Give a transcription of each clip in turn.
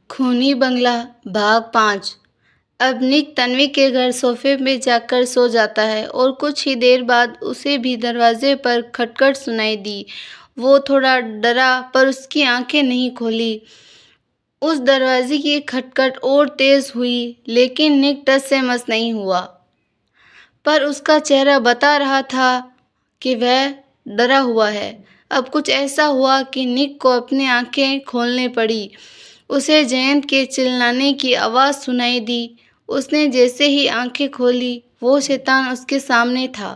खूनी बंगला भाग 5। अब निक तन्वी के घर सोफे में जाकर सो जाता है और कुछ ही देर बाद उसे भी दरवाजे पर खटखट सुनाई दी। वो थोड़ा डरा पर उसकी आंखें नहीं खोली। उस दरवाजे की खटखट और तेज हुई लेकिन निक टस से मस नहीं हुआ। पर उसका चेहरा बता रहा था कि वह डरा हुआ है। अब कुछ ऐसा हुआ कि निक को अपनी आंखें खोलनी पड़ी। उसे जयंत के चिल्लाने की आवाज़ सुनाई दी। उसने जैसे ही आंखें खोली वो शैतान उसके सामने था।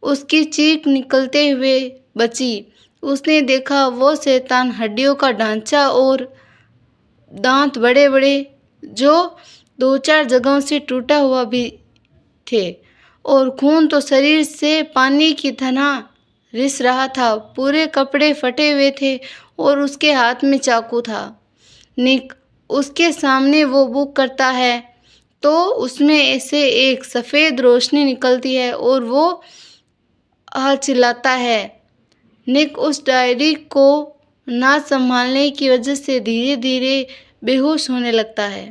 उसकी चीख निकलते हुए बची। उसने देखा वो शैतान हड्डियों का ढांचा और दांत बड़े बड़े जो 2-4 जगहों से टूटा हुआ भी थे और खून तो शरीर से पानी की तरह रिस रहा था। पूरे कपड़े फटे हुए थे और उसके हाथ में चाकू था। निक उसके सामने वो बुक करता है तो उसमें ऐसे एक सफ़ेद रोशनी निकलती है और वो चिल्लाता है। निक उस डायरी को ना संभालने की वजह से धीरे धीरे बेहोश होने लगता है,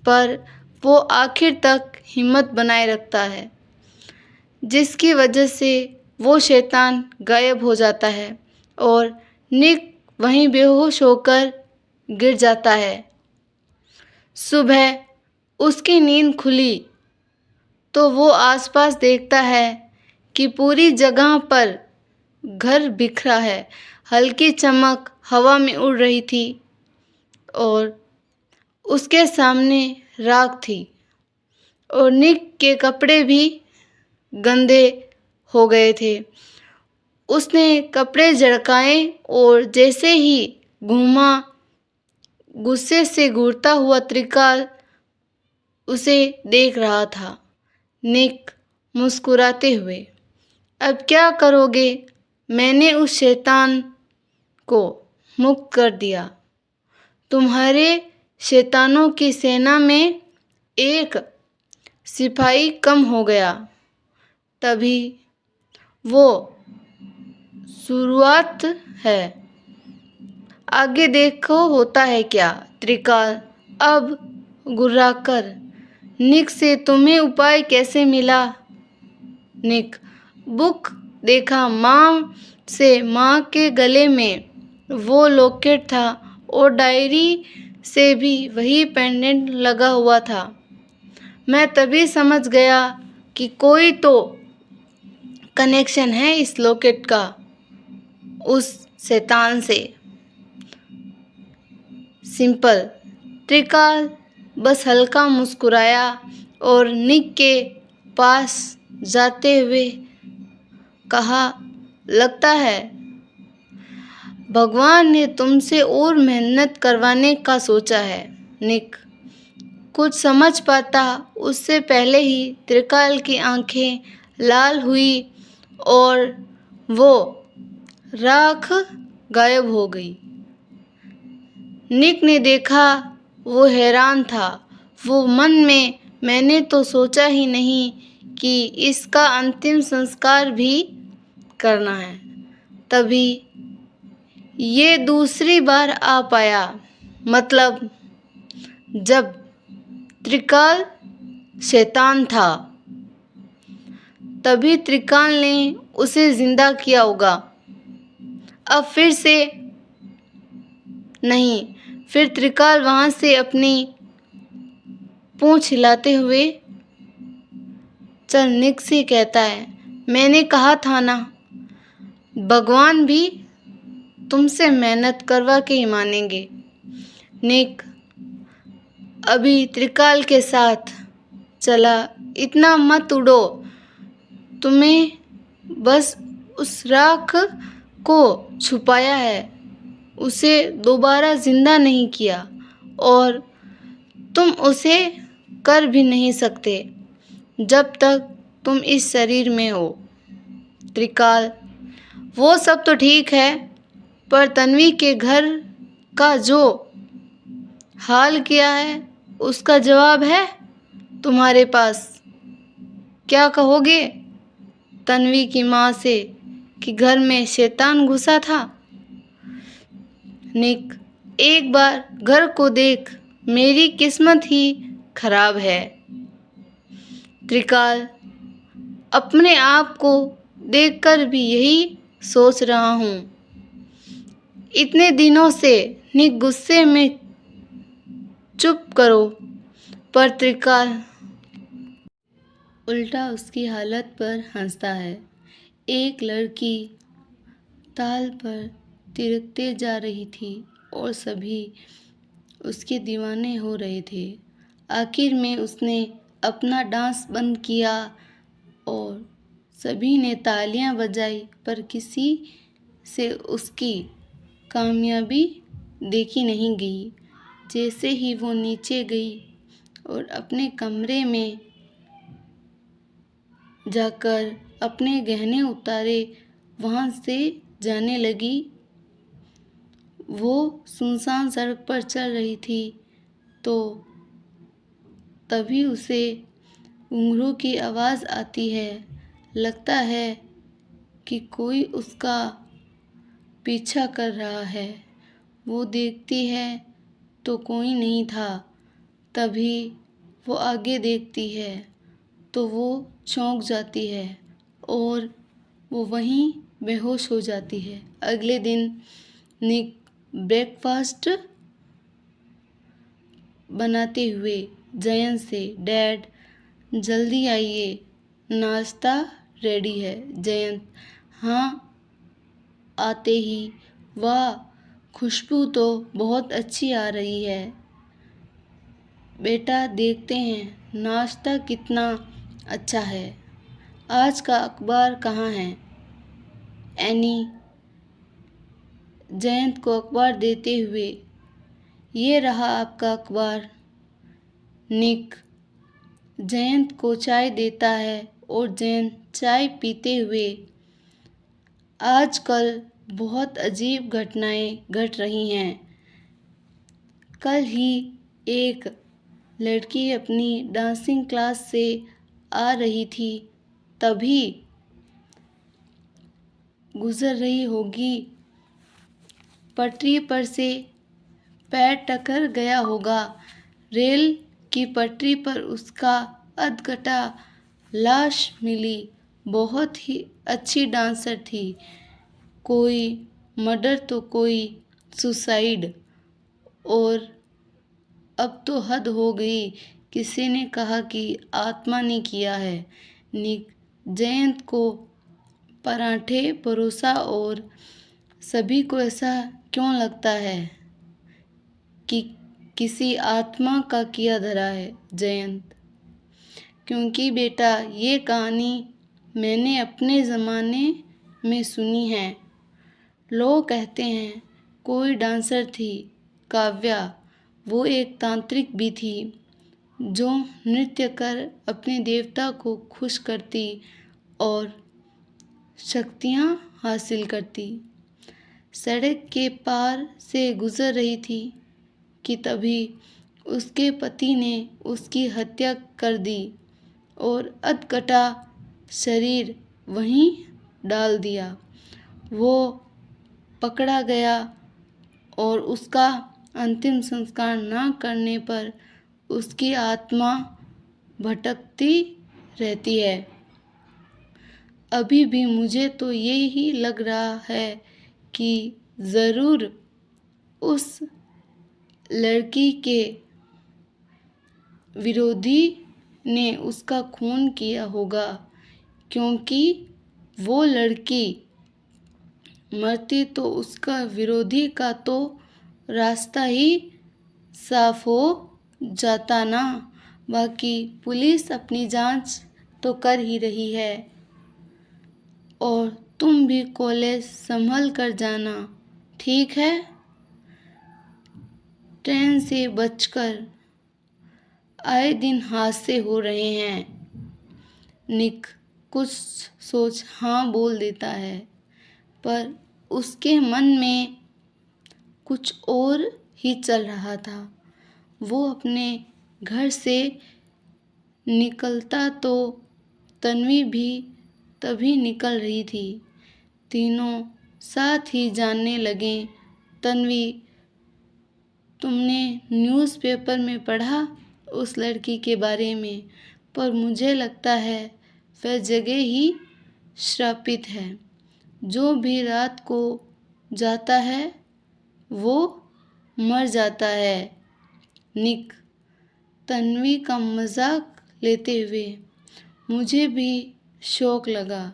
पर वो आखिर तक हिम्मत बनाए रखता है, जिसकी वजह से वो शैतान गायब हो जाता है और निक वहीं बेहोश होकर गिर जाता है। सुबह उसकी नींद खुली तो वो आसपास देखता है कि पूरी जगह पर घर बिखरा है। हल्की चमक हवा में उड़ रही थी और उसके सामने राख थी और निक के कपड़े भी गंदे हो गए थे। उसने कपड़े झड़काए और जैसे ही घूमा, गुस्से से घूरता हुआ त्रिकाल उसे देख रहा था। निक मुस्कुराते हुए, अब क्या करोगे? मैंने उस शैतान को मुक्त कर दिया। तुम्हारे शैतानों की सेना में एक सिपाही कम हो गया। तभी वो शुरुआत है, आगे देखो होता है क्या। त्रिकाल अब गुर्राकर, निक से तुम्हें उपाय कैसे मिला? निक, बुक देखा माँ के गले में वो लॉकेट था और डायरी से भी वही पेंडेंट लगा हुआ था। मैं तभी समझ गया कि कोई तो कनेक्शन है इस लॉकेट का उस शैतान से। सिंपल। त्रिकाल बस हल्का मुस्कुराया और निक के पास जाते हुए कहा, लगता है भगवान ने तुमसे और मेहनत करवाने का सोचा है। निक कुछ समझ पाता उससे पहले ही त्रिकाल की आंखें लाल हुई और वो राख गायब हो गई। निक ने देखा, वो हैरान था। वो मन में, मैंने तो सोचा ही नहीं कि इसका अंतिम संस्कार भी करना है। तभी ये दूसरी बार आ पाया, मतलब जब त्रिकाल शैतान था तभी त्रिकाल ने उसे जिंदा किया होगा। अब फिर से नहीं। फिर त्रिकाल वहाँ से अपनी पूँछ हिलाते हुए चल निक से कहता है, मैंने कहा था ना, भगवान भी तुमसे मेहनत करवा के ही मानेंगे। निक अभी त्रिकाल के साथ चला, इतना मत उड़ो। तुम्हें बस उस राख को छुपाया है, उसे दोबारा जिंदा नहीं किया और तुम उसे कर भी नहीं सकते जब तक तुम इस शरीर में हो। त्रिकाल, वो सब तो ठीक है, पर तन्वी के घर का जो हाल किया है उसका जवाब है तुम्हारे पास। क्या कहोगे तन्वी की माँ से कि घर में शैतान घुसा था? निक एक बार घर को देख, मेरी किस्मत ही खराब है। त्रिकाल, अपने आप को देखकर भी यही सोच रहा हूँ। इतने दिनों से निक गुस्से में चुप करो, पर त्रिकाल उल्टा उसकी हालत पर हंसता है। एक लड़की ताल पर थिरकते जा रही थी और सभी उसके दीवाने हो रहे थे। आखिर में उसने अपना डांस बंद किया और सभी ने तालियां बजाई, पर किसी से उसकी कामयाबी देखी नहीं गई। जैसे ही वो नीचे गई और अपने कमरे में जाकर अपने गहने उतारे, वहाँ से जाने लगी। वो सुनसान सड़क पर चल रही थी तो तभी उसे घुंघरू की आवाज़ आती है। लगता है कि कोई उसका पीछा कर रहा है। वो देखती है तो कोई नहीं था। तभी वो आगे देखती है तो वो चौंक जाती है और वो वहीं बेहोश हो जाती है। अगले दिन निक ब्रेकफास्ट बनाते हुए जयंत से, डैड जल्दी आइए, नाश्ता रेडी है। जयंत हाँ आते ही, वाह खुशबू तो बहुत अच्छी आ रही है। बेटा देखते हैं नाश्ता कितना अच्छा है। आज का अखबार कहाँ है? एनी जयंत को अखबार देते हुए, ये रहा आपका अखबार। निक जयंत को चाय देता है और जयंत चाय पीते हुए, आजकल बहुत अजीब घटनाएं घट रही हैं। कल ही एक लड़की अपनी डांसिंग क्लास से आ रही थी, तभी गुजर रही होगी। पटरी पर से पैर टकरा गया होगा। रेल की पटरी पर उसका अधकटा लाश मिली। बहुत ही अच्छी डांसर थी। कोई मर्डर तो कोई सुसाइड। और अब तो हद हो गई, किसी ने कहा कि आत्मा ने किया है। निक जयंत को पराठे परोसा और सभी को ऐसा क्यों लगता है कि किसी आत्मा का किया धरा है? जयंत क्योंकि बेटा ये कहानी मैंने अपने ज़माने में सुनी है। लोग कहते हैं कोई डांसर थी, काव्या, वो एक तांत्रिक भी थी जो नृत्य कर अपने देवता को खुश करती और शक्तियाँ हासिल करती। सड़क के पार से गुजर रही थी कि तभी उसके पति ने उसकी हत्या कर दी और अधकटा शरीर वहीं डाल दिया। वो पकड़ा गया और उसका अंतिम संस्कार न करने पर उसकी आत्मा भटकती रहती है। अभी भी मुझे तो ये ही लग रहा है कि ज़रूर उस लड़की के विरोधी ने उसका खून किया होगा, क्योंकि वो लड़की मरती तो उसका विरोधी का तो रास्ता ही साफ हो जाता ना। बाकी पुलिस अपनी जांच तो कर ही रही है और तुम भी कॉलेज संभल कर जाना, ठीक है? ट्रेन से बचकर आए दिन हादसे हो रहे हैं। निक कुछ सोच हाँ बोल देता है, पर उसके मन में कुछ और ही चल रहा था। वो अपने घर से निकलता तो तन्वी भी तभी निकल रही थी। तीनों साथ ही जानने लगे। तन्वी तुमने न्यूज़पेपर में पढ़ा उस लड़की के बारे में, पर मुझे लगता है वह जगह ही श्रापित है। जो भी रात को जाता है वो मर जाता है। निक, तन्वी का मजाक लेते हुए, मुझे भी शौक लगा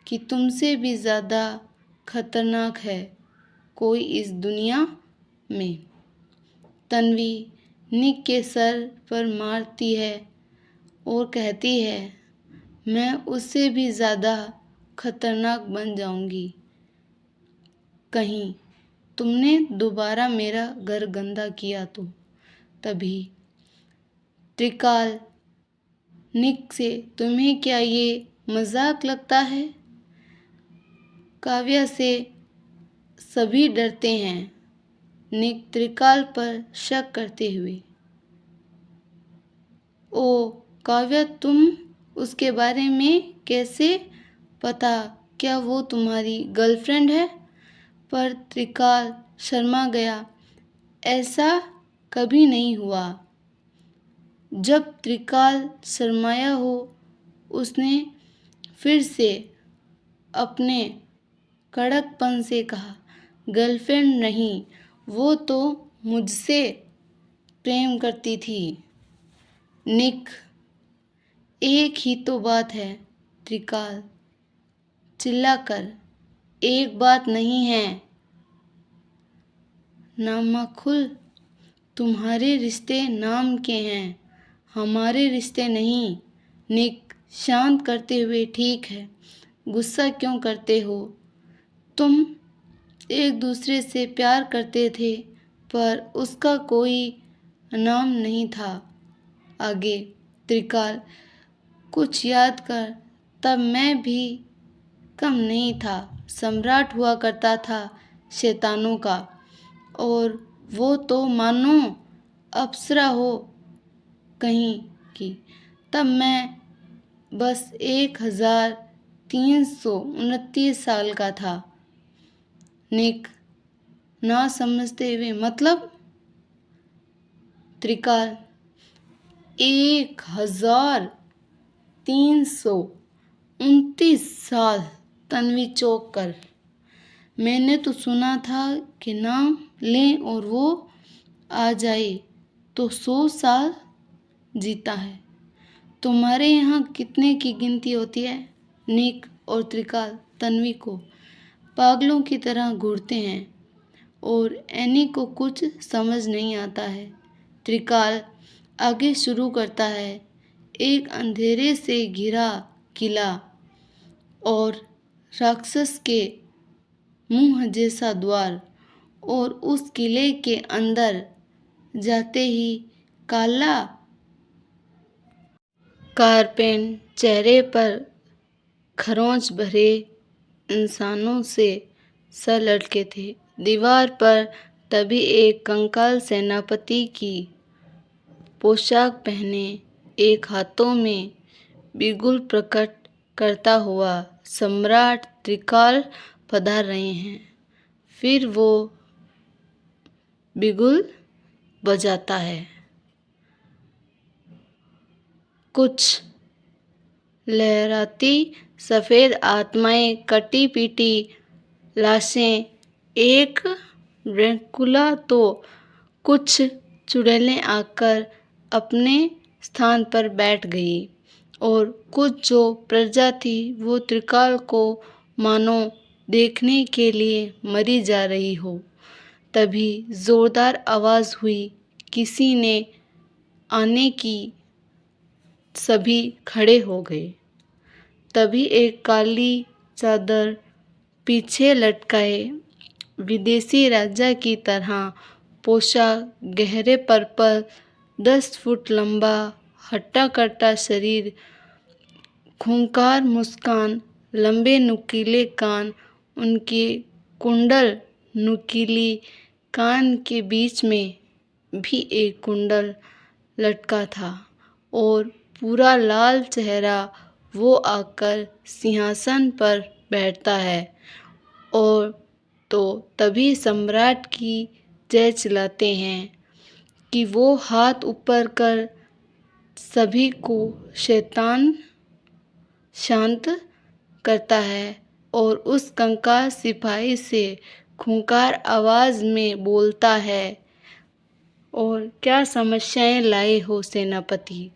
कि तुमसे भी ज़्यादा खतरनाक है कोई इस दुनिया में। तन्वी निक के सर पर मारती है और कहती है, मैं उससे भी ज़्यादा खतरनाक बन जाऊंगी कहीं तुमने दोबारा मेरा घर गंदा किया तो। तभी त्रिकाल निक से, तुम्हें क्या ये मजाक लगता है? काव्या से सभी डरते हैं। निक त्रिकाल पर शक करते हुए, ओ काव्या, तुम उसके बारे में कैसे पता? क्या वो तुम्हारी गर्लफ्रेंड है? पर त्रिकाल शर्मा गया। ऐसा कभी नहीं हुआ। जब त्रिकाल शर्माया हो, उसने फिर से अपने कड़कपन से कहा, गर्लफ्रेंड नहीं, वो तो मुझसे प्रेम करती थी। निक, एक ही तो बात है। त्रिकाल चिल्लाकर, एक बात नहीं है नामकुल, तुम्हारे रिश्ते नाम के हैं, हमारे रिश्ते नहीं। निक शांत करते हुए, ठीक है, गुस्सा क्यों करते हो? तुम एक दूसरे से प्यार करते थे, पर उसका कोई नाम नहीं था। आगे त्रिकाल, कुछ याद कर, तब मैं भी कम नहीं था, सम्राट हुआ करता था शैतानों का, और वो तो मानो अप्सरा हो कहीं की। तब मैं बस 1329 साल का था। निक ना समझते हुए, मतलब? त्रिकाल, 1329 साल। तन्वी चौंक कर, मैंने तो सुना था कि नाम लें और वो आ जाए तो 100 साल जीता है। तुम्हारे यहाँ कितने की गिनती होती है? निक और त्रिकाल तन्वी को पागलों की तरह घूरते हैं और एनी को कुछ समझ नहीं आता है। त्रिकाल आगे शुरू करता है, एक अंधेरे से घिरा किला और राक्षस के मुंह जैसा द्वार, और उस किले के अंदर जाते ही काला कारपेन चेहरे पर खरोंच भरे इंसानों से सर लटके थे। दीवार पर तभी एक कंकाल सेनापति की पोशाक पहने, एक हाथों में बिगुल प्रकट करता हुआ सम्राट त्रिकाल पधार रहे हैं। फिर वो बिगुल बजाता है। कुछ लहराती सफ़ेद आत्माएं, कटी पीटी लाशें, एक ड्रैकुला, तो कुछ चुड़ैलें आकर अपने स्थान पर बैठ गई, और कुछ जो प्रजा थी वो त्रिकाल को मानो देखने के लिए मरी जा रही हो। तभी जोरदार आवाज़ हुई, किसी ने आने की। सभी खड़े हो गए। तभी एक काली चादर पीछे लटकाए विदेशी राजा की तरह पोशाक, गहरे पर्पल, 10 फुट लंबा हट्टा कट्टा शरीर, खूंखार मुस्कान, लंबे नुकीले कान, उनके कुंडल नुकीली कान के बीच में भी एक कुंडल लटका था, और पूरा लाल चेहरा। वो आकर सिंहासन पर बैठता है और तो तभी सम्राट की जय चिल्लाते हैं कि वो हाथ ऊपर कर सभी को शैतान शांत करता है और उस कंकाल सिपाही से खूंखार आवाज में बोलता है, और क्या समस्याएं लाए हो सेनापति?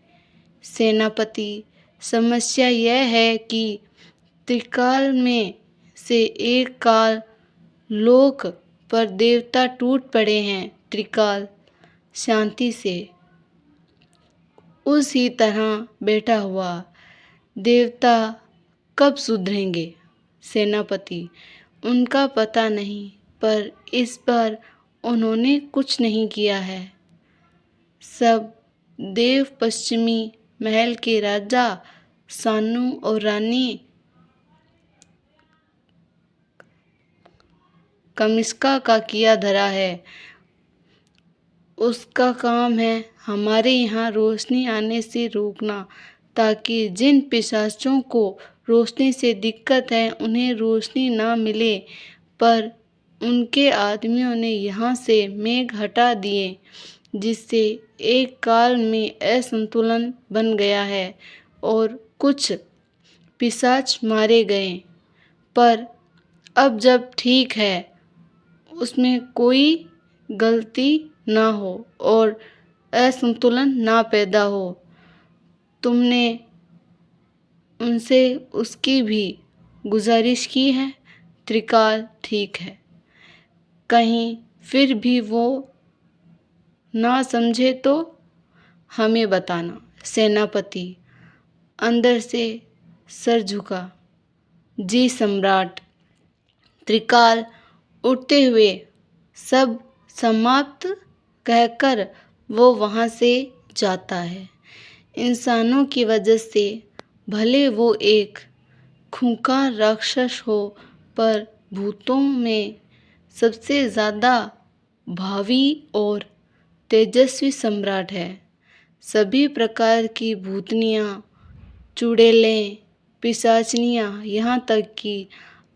सेनापति, समस्या यह है कि त्रिकाल में से एक काल लोक पर देवता टूट पड़े हैं। त्रिकाल शांति से उसी तरह बैठा हुआ। देवता कब सुधरेंगे? सेनापति, उनका पता नहीं, पर इस बार उन्होंने कुछ नहीं किया है। सब देव पश्चिमी महल के राजा सानू और रानी कनिष्का का किया धरा है। उसका काम है हमारे यहाँ रोशनी आने से रोकना, ताकि जिन पिशाचों को रोशनी से दिक्कत है उन्हें रोशनी ना मिले। पर उनके आदमियों ने यहाँ से मेघ हटा दिए, जिससे एक काल में असंतुलन बन गया है और कुछ पिशाच मारे गए। पर अब जब ठीक है, उसमें कोई गलती ना हो और असंतुलन ना पैदा हो। तुमने उनसे उसकी भी गुजारिश की है? त्रिकाल, ठीक है। कहीं फिर भी वो ना समझे तो हमें बताना। सेनापति अंदर से सर झुका। जी सम्राट। त्रिकाल उठते हुए सब समाप्त कहकर वो वहाँ से जाता है। इंसानों की वजह से भले वो एक खूंखार राक्षस हो, पर भूतों में सबसे ज़्यादा भावी और तेजस्वी सम्राट है। सभी प्रकार की भूतनियाँ, चुड़ैलें, पिशाचनियाँ, यहाँ तक कि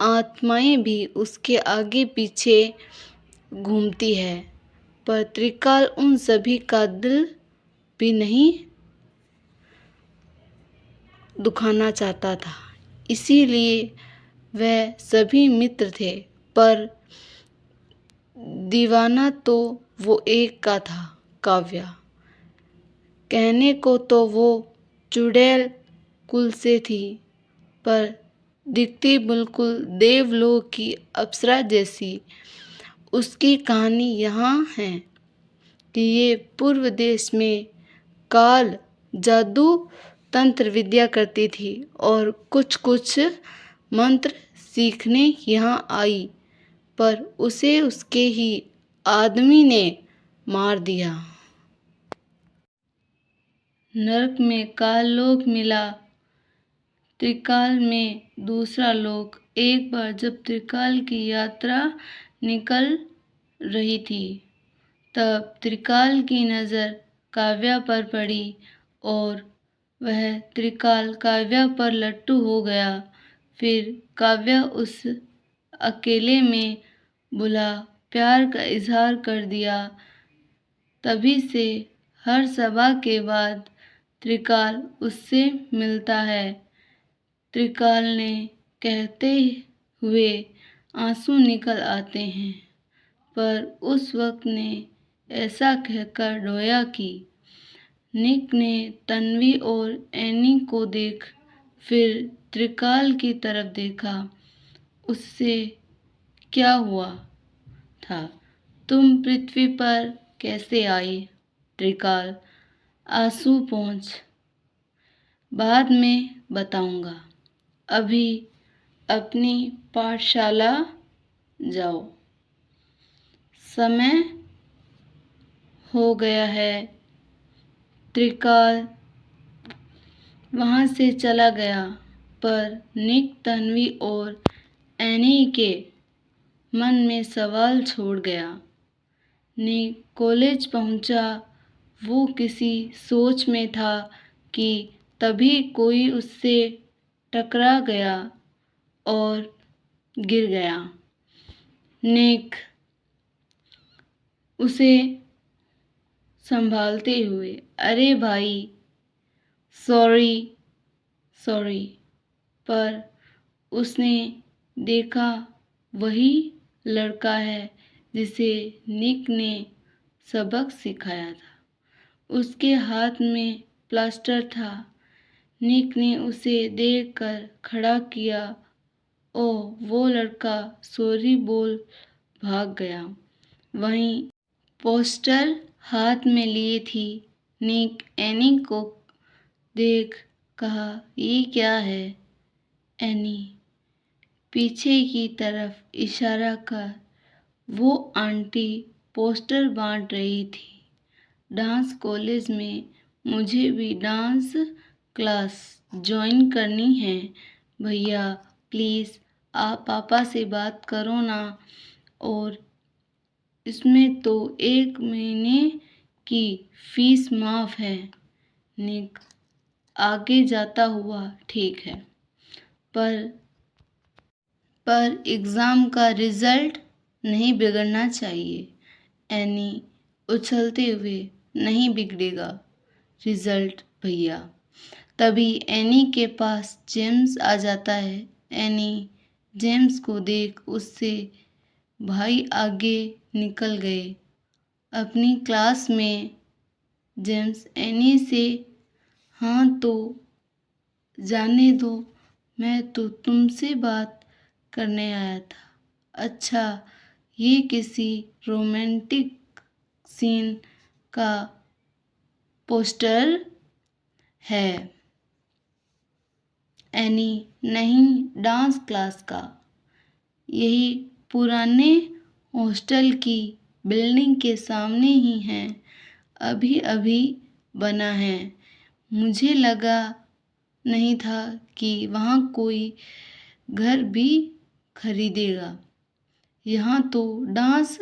आत्माएं भी उसके आगे पीछे घूमती है। पर त्रिकाल उन सभी का दिल भी नहीं दुखाना चाहता था, इसीलिए वह सभी मित्र थे। पर दीवाना तो वो एक का था, काव्या। कहने को तो वो चुड़ैल कुल से थी, पर दिखती बिल्कुल देवलोक की अप्सरा जैसी। उसकी कहानी यहाँ है कि ये पूर्व देश में काल जादू तंत्र विद्या करती थी और कुछ कुछ मंत्र सीखने यहाँ आई, पर उसे उसके ही आदमी ने मार दिया। नरक में काल लोक मिला, त्रिकाल में दूसरा लोक। एक बार जब त्रिकाल की यात्रा निकल रही थी, तब त्रिकाल की नज़र काव्या पर पड़ी और वह त्रिकाल काव्या पर लट्टू हो गया। फिर काव्या उस अकेले में बुला प्यार का इजहार कर दिया। तभी से हर सभा के बाद त्रिकाल उससे मिलता है। त्रिकाल ने कहते हुए आंसू निकल आते हैं, पर उस वक्त ने ऐसा कहकर रोया कि निक ने तन्वी और एनी को देख फिर त्रिकाल की तरफ देखा। उससे क्या हुआ था? तुम पृथ्वी पर कैसे आई? त्रिकाल, आंसू पोंछ। बाद में बताऊंगा, अभी अपनी पाठशाला जाओ, समय हो गया है। त्रिकाल वहाँ से चला गया, पर निक, तन्वी और एनी के मन में सवाल छोड़ गया। निक कॉलेज पहुँचा। वो किसी सोच में था कि तभी कोई उससे टकरा गया और गिर गया। निक उसे संभालते हुए। अरे भाई, सॉरी सॉरी। पर उसने देखा वही लड़का है जिसे निक ने सबक सिखाया था। उसके हाथ में प्लास्टर था। निक ने उसे देखकर खड़ा किया। ओह, वो लड़का सॉरी बोल भाग गया। वहीं पोस्टर हाथ में लिए थी। निक एनी को देख कहा, ये क्या है? एनी पीछे की तरफ इशारा कर वो आंटी पोस्टर बांट रही थी। डांस कॉलेज में मुझे भी डांस क्लास ज्वाइन करनी है। भैया प्लीज़ आप पापा से बात करो ना। और इसमें तो 1 महीने की फीस माफ़ है। निक आगे जाता हुआ, ठीक है, पर एग्ज़ाम का रिज़ल्ट नहीं बिगड़ना चाहिए। एनी उछलते हुए, नहीं बिगड़ेगा रिज़ल्ट भैया। तभी एनी के पास जेम्स आ जाता है। एनी जेम्स को देख उससे भाई आगे निकल गए। अपनी क्लास में जेम्स एनी से, हाँ तो जाने दो, मैं तो तुमसे बात करने आया था। अच्छा, ये किसी रोमांटिक सीन का पोस्टर है? एनी, नहीं, डांस क्लास का। यही पुराने हॉस्टल की बिल्डिंग के सामने ही है। अभी अभी बना है। मुझे लगा नहीं था कि वहाँ कोई घर भी खरीदेगा। यहाँ तो डांस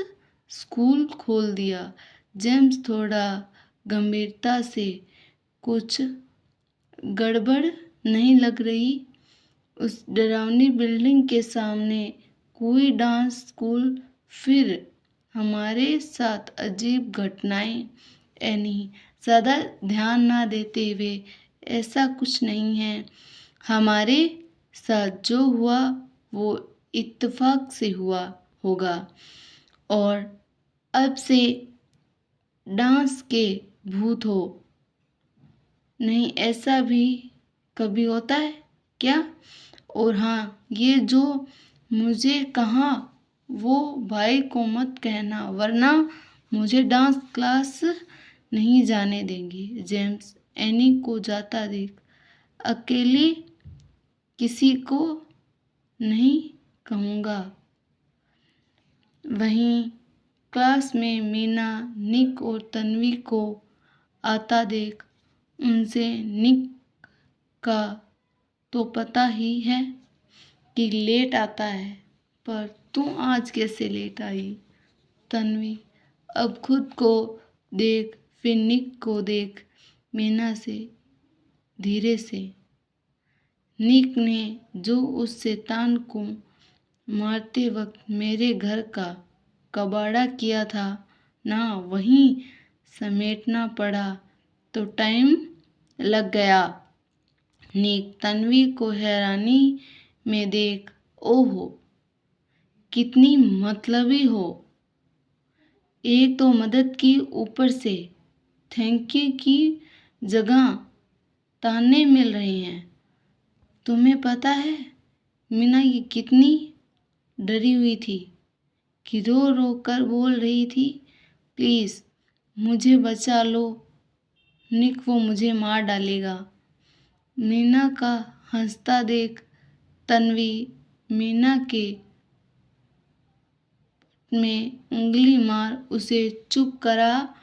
स्कूल खोल दिया। जेम्स थोड़ा गंभीरता से, कुछ गड़बड़ नहीं लग रही? उस डरावनी बिल्डिंग के सामने कोई डांस स्कूल? फिर हमारे साथ अजीब घटनाएं। एनी ज़्यादा ध्यान ना देते हुए, ऐसा कुछ नहीं है। हमारे साथ जो हुआ वो इत्तेफाक से हुआ होगा। और अब से डांस के भूत हो। नहीं, ऐसा भी कभी होता है क्या? और हाँ, ये जो मुझे कहा वो भाई को मत कहना, वरना मुझे डांस क्लास नहीं जाने देंगे। जेम्स एनी को जाता देख, अकेले किसी को नहीं कहूँगा। वहीं क्लास में मीना निक और तन्वी को आता देख उनसे, निक का तो पता ही है कि लेट आता है, पर तू आज कैसे लेट आई? तन्वी अब खुद को देख, फिर निक को देख। मीना से धीरे से, निक ने जो उस शैतान को मारते वक्त मेरे घर का कबाड़ा किया था ना, वहीं समेटना पड़ा तो टाइम लग गया। निक तन्वी को हैरानी में देख, ओहो कितनी मतलबी हो, एक तो मदद की, ऊपर से थैंक यू की जगह ताने मिल रहे हैं। तुम्हें पता है मीना ये कितनी डरी हुई थी कि रो रो कर बोल रही थी, प्लीज़ मुझे बचा लो, निक वो मुझे मार डालेगा। मीना का हंसता देख तन्वी मीना के में उंगली मार उसे चुप करा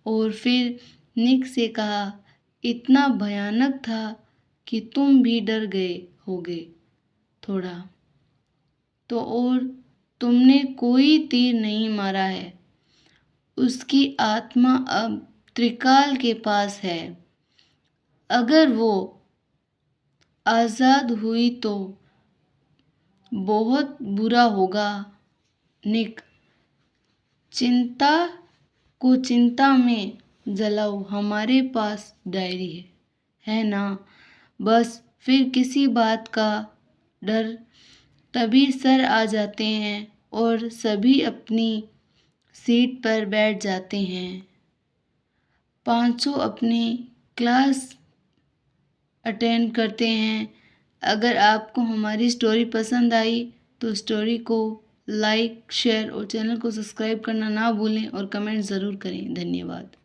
और फिर निक से कहा, इतना भयानक था कि तुम भी डर गए होगे थोड़ा तो, और तुमने कोई तीर नहीं मारा है। उसकी आत्मा अब त्रिकाल के पास है। अगर वो आज़ाद हुई तो बहुत बुरा होगा। निक चिंता में जलाओ, हमारे पास डायरी है ना। बस फिर किसी बात का डर, तभी सर आ जाते हैं और सभी अपनी सीट पर बैठ जाते हैं। 500 अपनी क्लास अटेंड करते हैं। अगर आपको हमारी स्टोरी पसंद आई तो स्टोरी को लाइक, शेयर और चैनल को सब्सक्राइब करना ना भूलें और कमेंट ज़रूर करें। धन्यवाद।